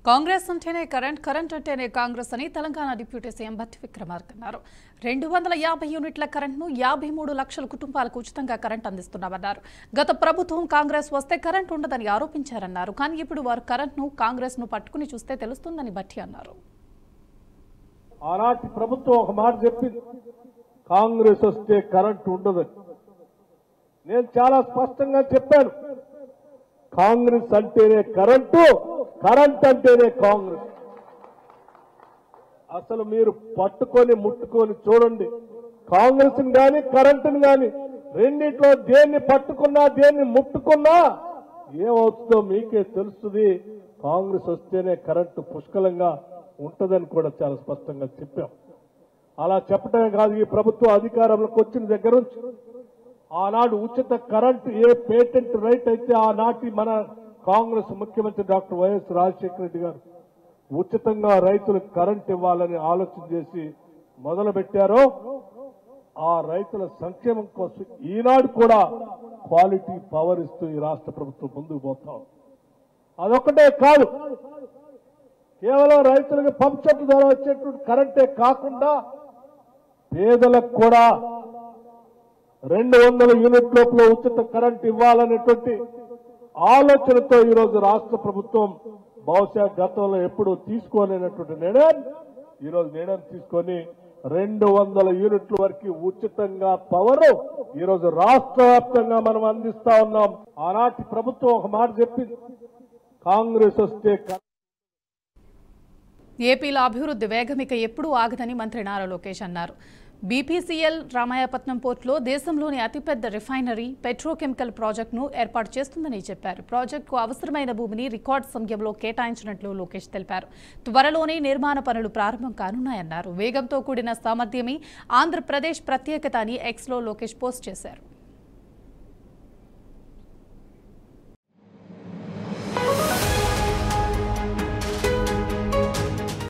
కాంగ్రెస్ అంటేనే కరెంట్ అంటేనే కాంగ్రెస్ అని తెలంగాణ డిప్యూటీ సీఎం భట్టి విక్రమార్క అన్నారు. 250 యూనిట్ల కరెంట్ను 53 లక్షల కుటుంబాలకు ఉచితంగా కరెంట్ అందిస్తున్నామన్నారు. గత ప్రభుత్వం కాంగ్రెస్ వస్తే కరెంట్ ఉండదని ఆరోపించారన్నారు. కానీ ఇప్పుడు వారు కాంగ్రెస్ ను పట్టుకుని చూస్తే తెలుస్తుందని భట్టి అన్నారు. ఆనాటి ప్రభుత్వం ఒక మాట చెప్పింది, కాంగ్రెస్ వస్తే కరెంట్ ఉండదని. నేను చాలా స్పష్టంగా చెప్పాను, కాంగ్రెస్ అంటేనే కరెంటు, కరెంట్ అంటేనే కాంగ్రెస్. అసలు మీరు పట్టుకొని ముట్టుకొని చూడండి, కాంగ్రెస్ గాని కరెంటుని గాని రెండిట్లో దేన్ని పట్టుకున్నా దేన్ని ముట్టుకున్నా ఏమవుతుందో మీకే తెలుస్తుంది. కాంగ్రెస్ వస్తేనే కరెంటు పుష్కలంగా ఉంటుందని కూడా చాలా స్పష్టంగా చెప్పాం. అలా చెప్పడమే కాదు, ఈ ప్రభుత్వం అధికారంలోకి వచ్చిన దగ్గర నుంచి ఆనాడు ఉచిత కరెంటు ఏ పేటెంట్ రైట్ అయితే ఆనాటి మన కాంగ్రెస్ ముఖ్యమంత్రి డాక్టర్ వైఎస్ రాజశేఖర రెడ్డి గారు ఉచితంగా రైతులకు కరెంట్ ఇవ్వాలని ఆలోచన చేసి మొదలు పెట్టారో, ఆ రైతుల సంక్షేమం కోసం ఈనాడు కూడా క్వాలిటీ పవర్ ఇస్తూ ఈ రాష్ట్ర ప్రభుత్వం ముందుకు పోతాం. అదొక్కటే కాదు, కేవలం రైతులకు పంప్ సెట్ ద్వారా వచ్చేటువంటి కరెంటే కాకుండా పేదలకు కూడా 200 యూనిట్ లోపల ఉచిత కరెంట్ ఇవ్వాలనేటువంటి ఆలోచనతో ఈరోజు రాష్ట్ర ప్రభుత్వం బహుశా గతంలో ఎప్పుడూ తీసుకోలేనటువంటి నిర్ణయం ఈరోజు నిర్ణయం తీసుకొని 200 యూనిట్ల వరకు ఉచితంగా పవర్ ఈరోజు రాష్ట్ర వ్యాప్తంగా మనం అందిస్తా ఉన్నాం. ఆనాటి ప్రభుత్వం ఒక మాట చెప్పింది, కాంగ్రెస్ వస్తే ఏపీలో అభివృద్ధి వేగం ఇక ఎప్పుడూ ఆగదని మంత్రి నారా లోకేష్ అన్నారు. బీపీసీఎల్ రామాయపట్నం పోర్టులో దేశంలోని అతిపెద్ద రిఫైనరీ పెట్రోకెమికల్ ప్రాజెక్టును ఏర్పాటు చేస్తుందని చెప్పారు. ప్రాజెక్టుకు అవసరమైన భూమిని రికార్డు సమయంలో కేటాయించినట్లు లోకేష్ తెలిపారు. త్వరలోనే నిర్మాణ పనులు ప్రారంభం కానున్నాయన్నారు. వేగంతో కూడిన సామర్థ్యమే ఆంధ్రప్రదేశ్ ప్రత్యేకత అని ఎక్స్లో లోకేష్ పోస్ట్ చేశారు.